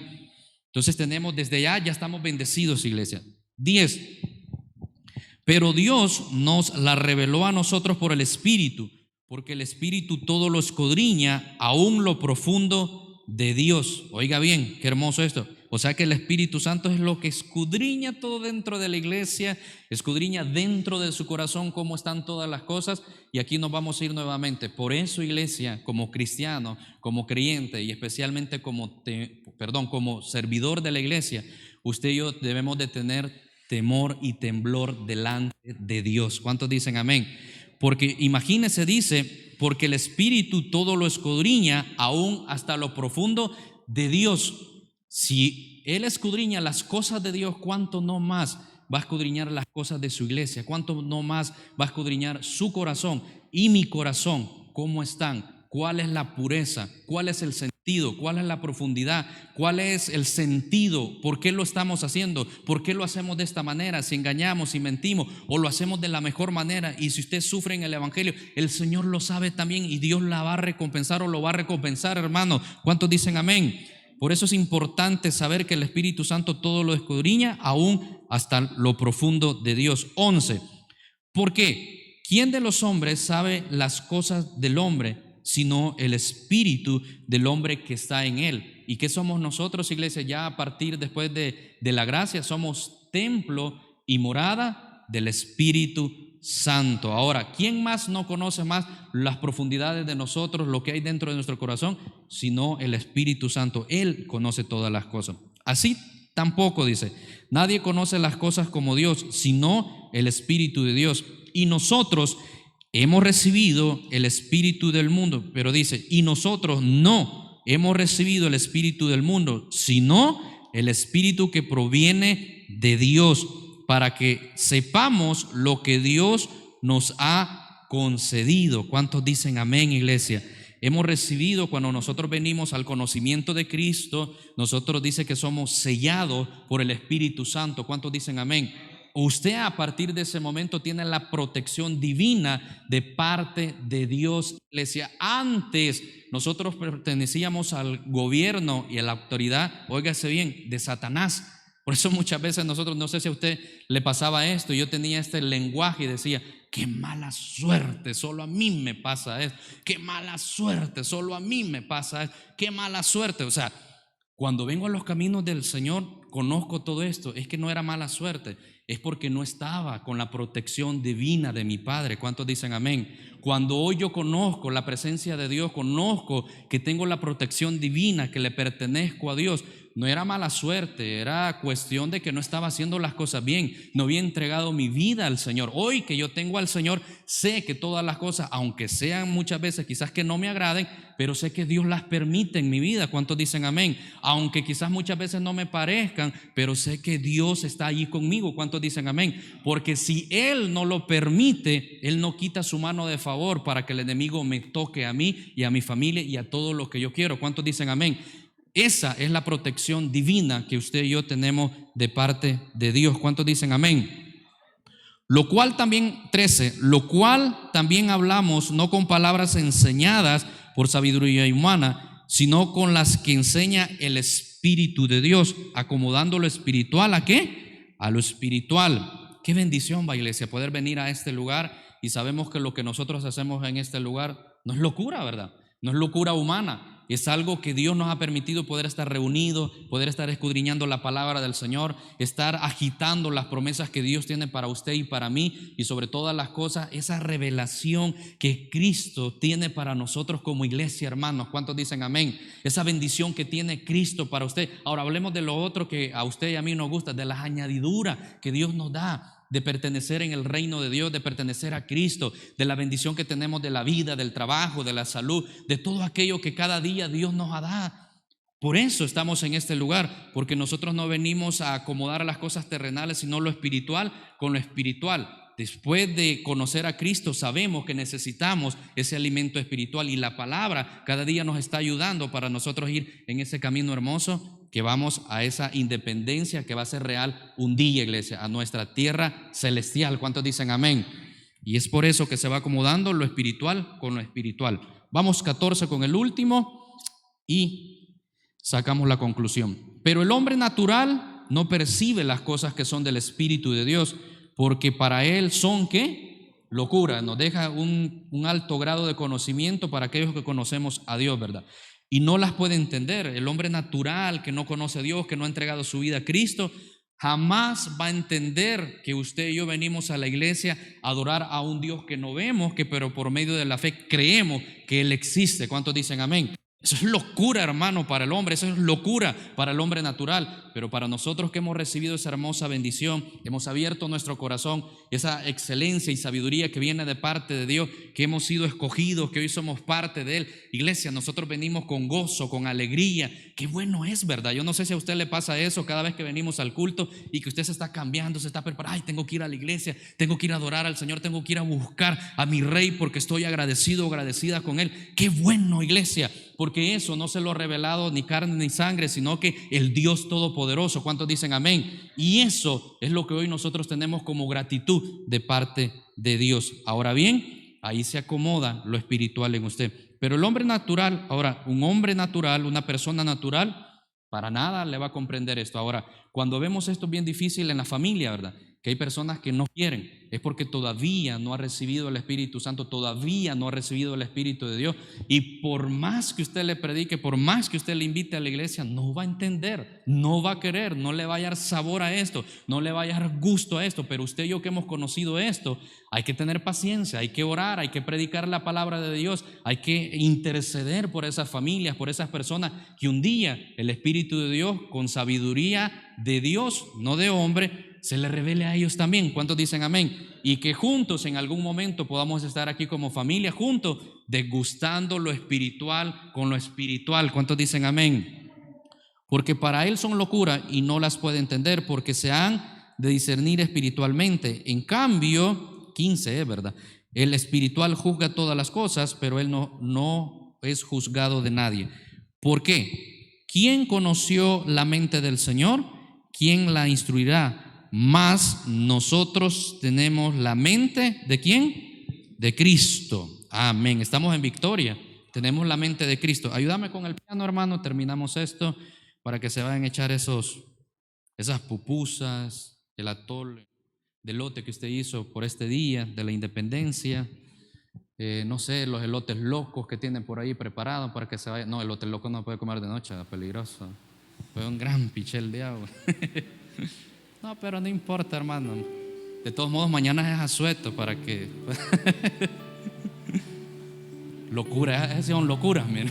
[SPEAKER 2] Entonces tenemos desde ya estamos bendecidos, iglesia. 10. Pero Dios nos la reveló a nosotros por el Espíritu, porque el Espíritu todo lo escudriña, aún lo profundo de Dios. Oiga bien, qué hermoso esto. O sea que el Espíritu Santo es lo que escudriña todo dentro de la iglesia, escudriña dentro de su corazón cómo están todas las cosas. Y aquí nos vamos a ir nuevamente. Por eso, iglesia, como cristiano, como creyente y especialmente como servidor de la iglesia, usted y yo debemos de tener temor y temblor delante de Dios. ¿Cuántos dicen amén? Porque imagínese, dice, porque el Espíritu todo lo escudriña, aún hasta lo profundo de Dios. Si Él escudriña las cosas de Dios, ¿cuánto no más va a escudriñar las cosas de su iglesia? ¿Cuánto no más va a escudriñar su corazón y mi corazón? ¿Cómo están? ¿Cuál es la pureza? ¿Cuál es el sentido ¿Cuál es la profundidad? ¿Cuál es el sentido? ¿Por qué lo estamos haciendo? ¿Por qué lo hacemos de esta manera? Si engañamos, si mentimos, o lo hacemos de la mejor manera. Y si usted sufre en el evangelio, el Señor lo sabe también y Dios la va a recompensar o lo va a recompensar, hermano. ¿Cuántos dicen amén? Por eso es importante saber que el Espíritu Santo todo lo escudriña, aún hasta lo profundo de Dios. 11. ¿Por qué? ¿Quién de los hombres sabe las cosas del hombre sino el espíritu del hombre que está en él? ¿Y qué somos nosotros, iglesia? Ya a partir después de la gracia somos templo y morada del Espíritu Santo. Ahora, ¿quién más no conoce más las profundidades de nosotros, lo que hay dentro de nuestro corazón, sino el Espíritu Santo? Él conoce todas las cosas. Así tampoco dice, nadie conoce las cosas como Dios, sino el Espíritu de Dios. Y nosotros hemos recibido el espíritu del mundo, pero dice, y nosotros no hemos recibido el espíritu del mundo, sino el espíritu que proviene de Dios, para que sepamos lo que Dios nos ha concedido. ¿Cuántos dicen amén, iglesia? Hemos recibido, cuando nosotros venimos al conocimiento de Cristo, nosotros dice que somos sellados por el Espíritu Santo. ¿Cuántos dicen amén? Usted a partir de ese momento tiene la protección divina de parte de Dios, iglesia. Antes nosotros pertenecíamos al gobierno y a la autoridad, óigase bien, de Satanás. Por eso muchas veces nosotros, no sé si a usted le pasaba esto, yo tenía este lenguaje y decía, qué mala suerte, solo a mí me pasa esto, qué mala suerte, solo a mí me pasa esto, qué mala suerte. O sea, cuando vengo a los caminos del Señor, conozco todo esto. Es que no era mala suerte, es porque no estaba con la protección divina de mi Padre. ¿Cuántos dicen amén? Cuando hoy yo conozco la presencia de Dios, conozco que tengo la protección divina, que le pertenezco a Dios, no era mala suerte, era cuestión de que no estaba haciendo las cosas bien, no había entregado mi vida al Señor. Hoy que yo tengo al Señor, sé que todas las cosas, aunque sean muchas veces quizás que no me agraden, pero sé que Dios las permite en mi vida. ¿Cuántos dicen amén? Aunque quizás muchas veces no me parezcan, pero sé que Dios está allí conmigo. ¿Cuántos dicen amén? Porque si Él no lo permite, Él no quita su mano de favor para que el enemigo me toque a mí y a mi familia y a todo lo que yo quiero. ¿Cuántos dicen amén? Esa es la protección divina que usted y yo tenemos de parte de Dios. ¿Cuántos dicen amén? Lo cual también, 13, lo cual también hablamos no con palabras enseñadas por sabiduría humana, sino con las que enseña el Espíritu de Dios, acomodando lo espiritual ¿a qué? A lo espiritual. Qué bendición, va, iglesia, poder venir a este lugar y sabemos que lo que nosotros hacemos en este lugar no es locura, ¿verdad? No es locura humana. Es algo que Dios nos ha permitido poder estar reunidos, poder estar escudriñando la palabra del Señor, estar agitando las promesas que Dios tiene para usted y para mí, y sobre todas las cosas, esa revelación que Cristo tiene para nosotros como iglesia, hermanos. ¿Cuántos dicen amén? Esa bendición que tiene Cristo para usted. Ahora hablemos de lo otro que a usted y a mí nos gusta, de las añadiduras que Dios nos da, de pertenecer en el reino de Dios, de pertenecer a Cristo, de la bendición que tenemos de la vida, del trabajo, de la salud, de todo aquello que cada día Dios nos da. Por eso estamos en este lugar, porque nosotros no venimos a acomodar las cosas terrenales, sino lo espiritual con lo espiritual. Después de conocer a Cristo, sabemos que necesitamos ese alimento espiritual, y la palabra cada día nos está ayudando para nosotros ir en ese camino hermoso, que vamos a esa independencia que va a ser real un día, iglesia, a nuestra tierra celestial. ¿Cuántos dicen amén? Y es por eso que se va acomodando lo espiritual con lo espiritual. Vamos 14 con el último y sacamos la conclusión. Pero el hombre natural no percibe las cosas que son del Espíritu de Dios, porque para él son ¿qué? Locura. Nos deja un alto grado de conocimiento para aquellos que conocemos a Dios, ¿verdad? Y no las puede entender. El hombre natural que no conoce a Dios, que no ha entregado su vida a Cristo, jamás va a entender que usted y yo venimos a la iglesia a adorar a un Dios que no vemos, que pero por medio de la fe creemos que Él existe. ¿Cuántos dicen amén? Eso es locura, hermano, para el hombre. Eso es locura para el hombre natural. Pero para nosotros que hemos recibido esa hermosa bendición, hemos abierto nuestro corazón, esa excelencia y sabiduría que viene de parte de Dios, que hemos sido escogidos, que hoy somos parte de Él. Iglesia, nosotros venimos con gozo, con alegría. Qué bueno es, ¿verdad? Yo no sé si a usted le pasa eso cada vez que venimos al culto y que usted se está cambiando, se está preparando. Ay, tengo que ir a la iglesia, tengo que ir a adorar al Señor, tengo que ir a buscar a mi Rey porque estoy agradecido o agradecida con Él. Qué bueno, iglesia, porque eso no se lo ha revelado ni carne ni sangre, sino que el Dios Todopoderoso. ¿Cuántos dicen amén? Y eso es lo que hoy nosotros tenemos como gratitud de parte de Dios. Ahora bien, ahí se acomoda lo espiritual en usted. Pero el hombre natural, ahora, un hombre natural, una persona natural, para nada le va a comprender esto. Ahora, cuando vemos esto bien difícil en la familia, ¿verdad? Que hay personas que no quieren, es porque todavía no ha recibido el Espíritu Santo, todavía no ha recibido el Espíritu de Dios. Y por más que usted le predique, por más que usted le invite a la iglesia, no va a entender, no va a querer, no le va a dar sabor a esto, no le va a dar gusto a esto. Pero usted y yo que hemos conocido esto, hay que tener paciencia, hay que orar, hay que predicar la palabra de Dios, hay que interceder por esas familias, por esas personas, que un día el Espíritu de Dios, con sabiduría de Dios, no de hombre, se le revele a ellos también. ¿Cuántos dicen amén? Y que juntos en algún momento podamos estar aquí como familia, juntos, degustando lo espiritual con lo espiritual. ¿Cuántos dicen amén? Porque para él son locura y no las puede entender, porque se han de discernir espiritualmente. En cambio, 15, es verdad, el espiritual juzga todas las cosas, pero él no es juzgado de nadie. ¿Por qué? ¿Quién conoció la mente del Señor? ¿Quién la instruirá? Mas nosotros tenemos la mente ¿de quién? De Cristo. Amén. Estamos en victoria. Tenemos la mente de Cristo. Ayúdame con el piano, hermano. Terminamos esto para que se vayan a echar esas pupusas, el atole de elote que usted hizo por este día de la independencia. No sé, los elotes locos que tienen por ahí preparados para que se vayan. No, elote loco no puede comer de noche, es peligroso. Fue un gran pichel de agua. No, pero no importa, hermano. De todos modos, mañana es asueto para que. Locura, esas son locuras, miren.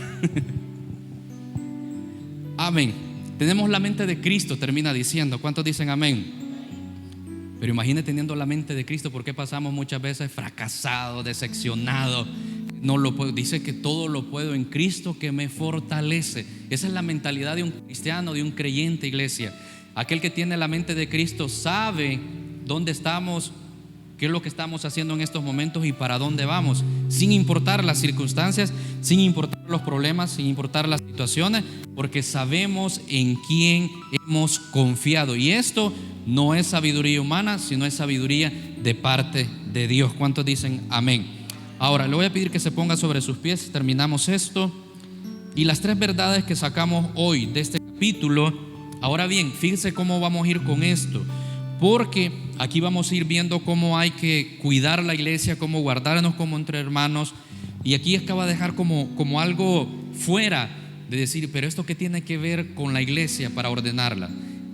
[SPEAKER 2] Amén. Tenemos la mente de Cristo, termina diciendo. ¿Cuántos dicen amén? Pero imagine teniendo la mente de Cristo, ¿por qué pasamos muchas veces fracasados, decepcionados? No lo puedo, dice que todo lo puedo en Cristo que me fortalece. Esa es la mentalidad de un cristiano, de un creyente, iglesia. Aquel que tiene la mente de Cristo sabe dónde estamos, qué es lo que estamos haciendo en estos momentos y para dónde vamos, sin importar las circunstancias, sin importar los problemas, sin importar las situaciones, porque sabemos en quién hemos confiado. Y esto no es sabiduría humana, sino es sabiduría de parte de Dios. ¿Cuántos dicen amén? Ahora le voy a pedir que se ponga sobre sus pies. Terminamos esto. Y las 3 verdades que sacamos hoy de este capítulo. Ahora bien, fíjense cómo vamos a ir con esto, porque aquí vamos a ir viendo cómo hay que cuidar la iglesia, cómo guardarnos como entre hermanos. Y aquí acaba de dejar como algo fuera de decir, pero esto qué tiene que ver con la iglesia para ordenarla.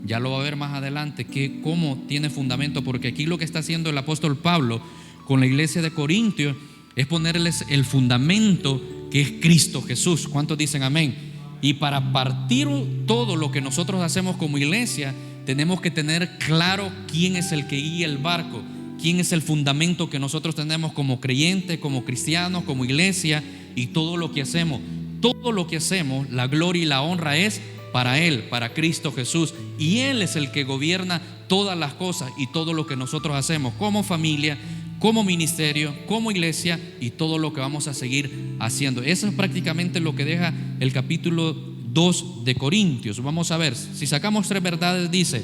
[SPEAKER 2] Ya lo va a ver más adelante, que cómo tiene fundamento, porque aquí lo que está haciendo el apóstol Pablo con la iglesia de Corintios es ponerles el fundamento que es Cristo Jesús. ¿Cuántos dicen amén? Y para partir todo lo que nosotros hacemos como iglesia, tenemos que tener claro quién es el que guía el barco, quién es el fundamento que nosotros tenemos como creyentes, como cristianos, como iglesia. Y todo lo que hacemos, la gloria y la honra es para Él, para Cristo Jesús. Y Él es el que gobierna todas las cosas y todo lo que nosotros hacemos como familia, como ministerio, como iglesia y todo lo que vamos a seguir haciendo. Eso es prácticamente lo que deja el capítulo 2 de Corintios. Vamos a ver, si sacamos 3 verdades, dice: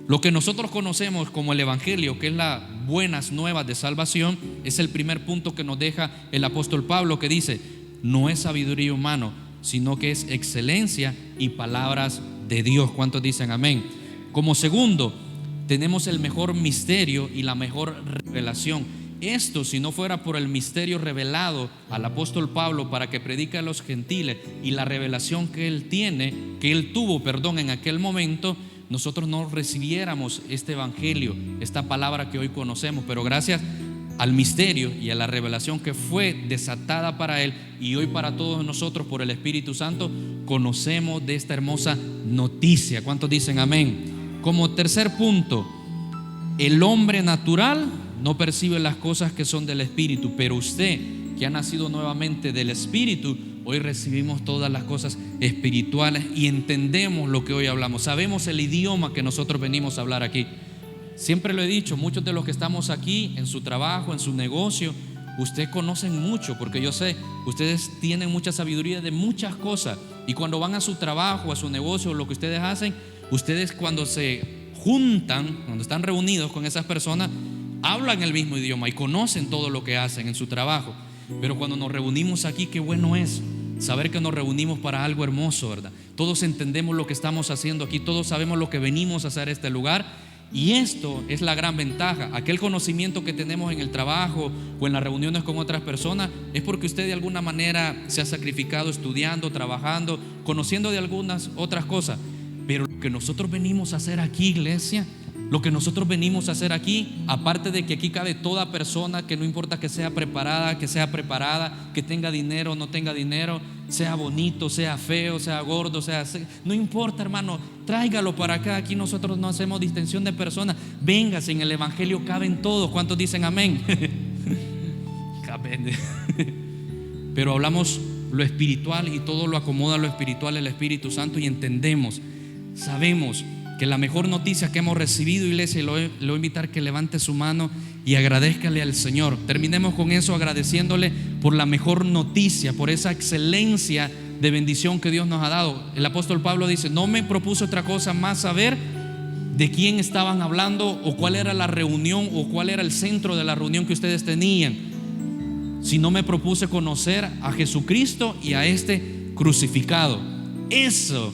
[SPEAKER 2] lo que nosotros conocemos como el Evangelio, que es las buenas nuevas de salvación, es el primer punto que nos deja el apóstol Pablo, que dice: no es sabiduría humana, sino que es excelencia y palabras de Dios. ¿Cuántos dicen amén? Como segundo, tenemos el mejor misterio y la mejor revelación. Esto, si no fuera por el misterio revelado al apóstol Pablo para que predique a los gentiles y la revelación que él tuvo en aquel momento, nosotros no recibiéramos este evangelio, esta palabra que hoy conocemos. Pero gracias al misterio y a la revelación que fue desatada para él y hoy para todos nosotros por el Espíritu Santo, conocemos de esta hermosa noticia. ¿Cuántos dicen amén? Como tercer punto, el hombre natural no percibe las cosas que son del Espíritu, pero usted que ha nacido nuevamente del Espíritu, hoy recibimos todas las cosas espirituales y entendemos lo que hoy hablamos. Sabemos el idioma que nosotros venimos a hablar aquí. Siempre lo he dicho, muchos de los que estamos aquí en su trabajo, en su negocio, ustedes conocen mucho, porque yo sé, ustedes tienen mucha sabiduría de muchas cosas. Y cuando van a su trabajo, a su negocio, lo que ustedes hacen, ustedes cuando se juntan, cuando están reunidos con esas personas, hablan el mismo idioma y conocen todo lo que hacen en su trabajo. Pero cuando nos reunimos aquí, qué bueno es saber que nos reunimos para algo hermoso, ¿verdad? Todos entendemos lo que estamos haciendo aquí, todos sabemos lo que venimos a hacer a este lugar. Y esto es la gran ventaja. Aquel conocimiento que tenemos en el trabajo o en las reuniones con otras personas es porque usted de alguna manera se ha sacrificado estudiando, trabajando, conociendo de algunas otras cosas. Pero lo que nosotros venimos a hacer aquí, iglesia, lo que nosotros venimos a hacer aquí, aparte de que aquí cabe toda persona, que no importa que sea preparada, que tenga dinero o no tenga dinero, sea bonito, sea feo, sea gordo, no importa, hermano, tráigalo para acá. Aquí nosotros no hacemos distinción de personas. Véngase, en el evangelio caben todos. ¿Cuántos dicen amén? Pero hablamos lo espiritual y todo lo acomoda lo espiritual el Espíritu Santo, y entendemos, sabemos que la mejor noticia que hemos recibido, iglesia, y lo voy a invitar que levante su mano y agradezcale al Señor. Terminemos con eso, agradeciéndole por la mejor noticia, por esa excelencia de bendición que Dios nos ha dado. El apóstol Pablo dice: no me propuse otra cosa más saber de quién estaban hablando, o cuál era la reunión, o cuál era el centro de la reunión que ustedes tenían, sino me propuse conocer a Jesucristo y a este crucificado. Eso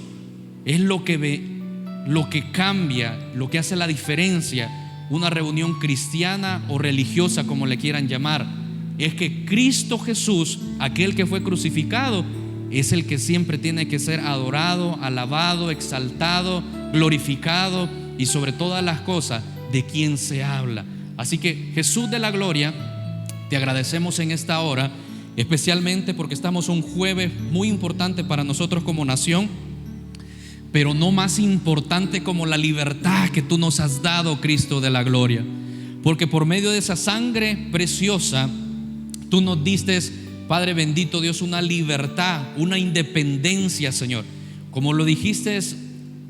[SPEAKER 2] es lo que cambia, lo que hace la diferencia una reunión cristiana o religiosa, como le quieran llamar. Es que Cristo Jesús, aquel que fue crucificado, es el que siempre tiene que ser adorado, alabado, exaltado, glorificado, y sobre todas las cosas de quien se habla. Así que, Jesús de la gloria, te agradecemos en esta hora, especialmente porque estamos un jueves muy importante para nosotros como nación, pero no más importante como la libertad que tú nos has dado, Cristo de la gloria. Porque por medio de esa sangre preciosa, tú nos diste, Padre bendito Dios, una libertad, una independencia, Señor. Como lo dijiste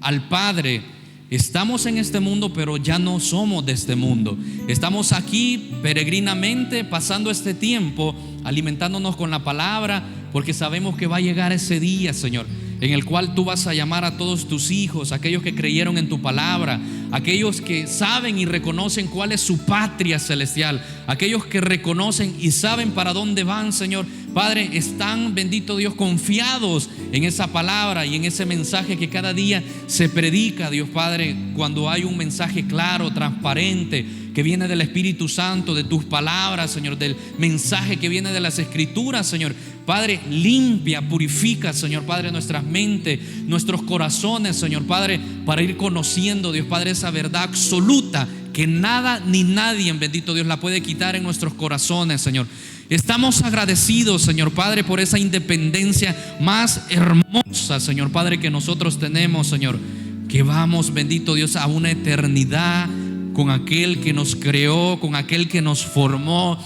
[SPEAKER 2] al Padre: estamos en este mundo, pero ya no somos de este mundo. Estamos aquí peregrinamente, pasando este tiempo, alimentándonos con la palabra, porque sabemos que va a llegar ese día, Señor, en el cual tú vas a llamar a todos tus hijos, aquellos que creyeron en tu palabra, aquellos que saben y reconocen cuál es su patria celestial, aquellos que reconocen y saben para dónde van, Señor. Padre, están, bendito Dios, confiados en esa palabra y en ese mensaje que cada día se predica, Dios Padre, cuando hay un mensaje claro, transparente, que viene del Espíritu Santo, de tus palabras, Señor, del mensaje que viene de las Escrituras, Señor. Padre, limpia, purifica, Señor Padre, nuestras mentes, nuestros corazones, Señor Padre, para ir conociendo, Dios Padre, esa verdad absoluta que nada ni nadie, bendito Dios, la puede quitar en nuestros corazones, Señor. Estamos agradecidos, Señor Padre, por esa independencia más hermosa, Señor Padre, que nosotros tenemos, Señor, que vamos, bendito Dios, a una eternidad con aquel que nos creó, con aquel que nos formó,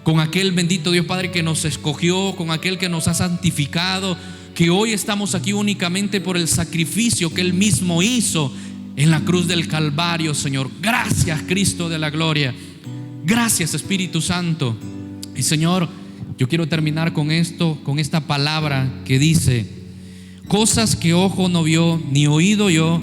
[SPEAKER 2] con aquel, bendito Dios Padre, que nos escogió, con aquel que nos ha santificado, que hoy estamos aquí únicamente por el sacrificio que Él mismo hizo en la cruz del Calvario, Señor. Gracias, Cristo de la gloria. Gracias, Espíritu Santo. Y Señor, yo quiero terminar con esto, con esta palabra que dice: cosas que ojo no vio, ni oído yo,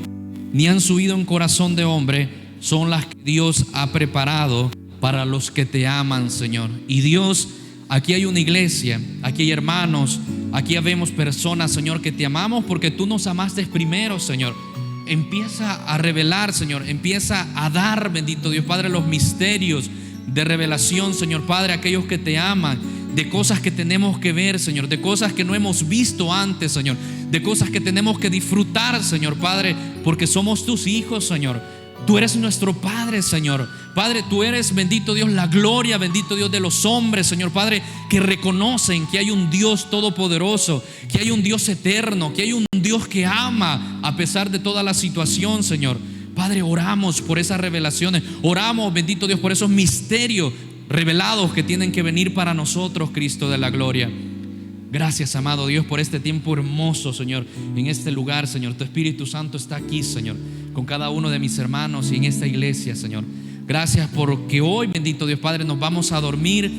[SPEAKER 2] ni han subido en corazón de hombre, son las que Dios ha preparado para los que te aman, Señor. Y Dios, aquí hay una iglesia, aquí hay hermanos, aquí vemos personas, Señor, que te amamos porque tú nos amaste primero, Señor. Empieza a revelar, Señor, empieza a dar, bendito Dios Padre, los misterios de revelación, Señor Padre, aquellos que te aman, de cosas que tenemos que ver, Señor, de cosas que no hemos visto antes, Señor, de cosas que tenemos que disfrutar, Señor Padre, porque somos tus hijos, Señor. Tú eres nuestro Padre, Señor. Padre, tú eres, bendito Dios, la gloria, bendito Dios de los hombres, Señor Padre, que reconocen que hay un Dios todopoderoso, que hay un Dios eterno, que hay un Dios que ama a pesar de toda la situación, Señor. Padre, oramos por esas revelaciones, oramos, bendito Dios, por esos misterios revelados que tienen que venir para nosotros, Cristo de la gloria. Gracias, amado Dios, por este tiempo hermoso, Señor, en este lugar, Señor. Tu Espíritu Santo está aquí, Señor, con cada uno de mis hermanos y en esta iglesia, Señor. Gracias porque hoy, bendito Dios Padre, nos vamos a dormir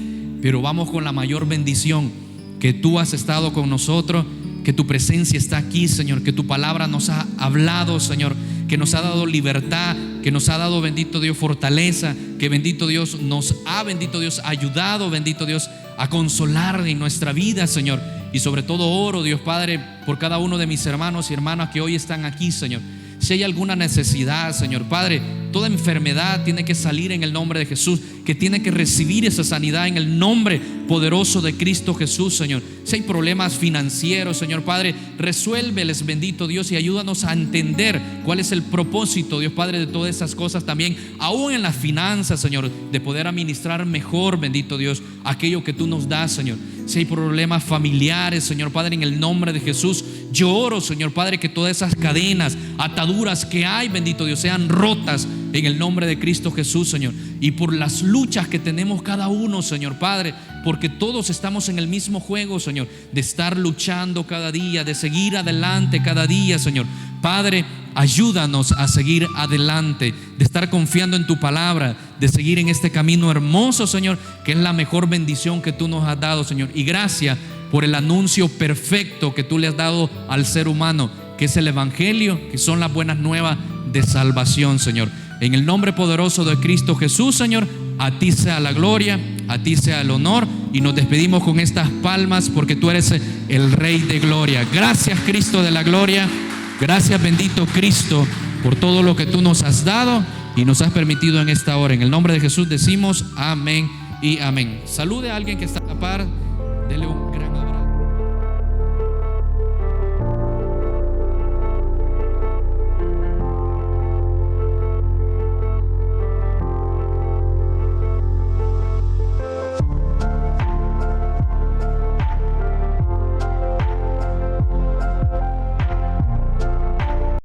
[SPEAKER 2] pero vamos con la mayor bendición, que tú has estado con nosotros, que tu presencia está aquí, Señor, que tu palabra nos ha hablado, Señor, que nos ha dado libertad, que nos ha dado, bendito Dios, fortaleza, que bendito Dios nos ha, bendito Dios, ayudado, bendito Dios, a consolar en nuestra vida, Señor. Y sobre todo oro, Dios Padre, por cada uno de mis hermanos y hermanas que hoy están aquí, Señor. Si hay alguna necesidad, Señor Padre, toda enfermedad tiene que salir en el nombre de Jesús, que tiene que recibir esa sanidad en el nombre poderoso de Cristo Jesús, Señor. Si hay problemas financieros, Señor Padre, resuélveles, bendito Dios, y ayúdanos a entender cuál es el propósito, Dios Padre, de todas esas cosas también, aún en las finanzas, Señor, de poder administrar mejor, bendito Dios, aquello que tú nos das, Señor. Si hay problemas familiares, Señor Padre, en el nombre de Jesús, yo oro, Señor Padre, que todas esas cadenas, ataduras que hay, bendito Dios, sean rotas en el nombre de Cristo Jesús, Señor. Y por las luchas que tenemos cada uno, Señor Padre, porque todos estamos en el mismo juego, Señor, de estar luchando cada día, de seguir adelante cada día, Señor. Padre, ayúdanos a seguir adelante, de estar confiando en tu palabra, de seguir en este camino hermoso, Señor, que es la mejor bendición que tú nos has dado, Señor. Y gracias por el anuncio perfecto que tú le has dado al ser humano, que es el evangelio, que son las buenas nuevas de salvación, Señor. En el nombre poderoso de Cristo Jesús, Señor, a ti sea la gloria, a ti sea el honor, y nos despedimos con estas palmas porque tú eres el Rey de gloria. Gracias, Cristo de la gloria. Gracias, bendito Cristo, por todo lo que tú nos has dado y nos has permitido en esta hora. En el nombre de Jesús decimos amén y amén. Salude a alguien que está a la par, dele un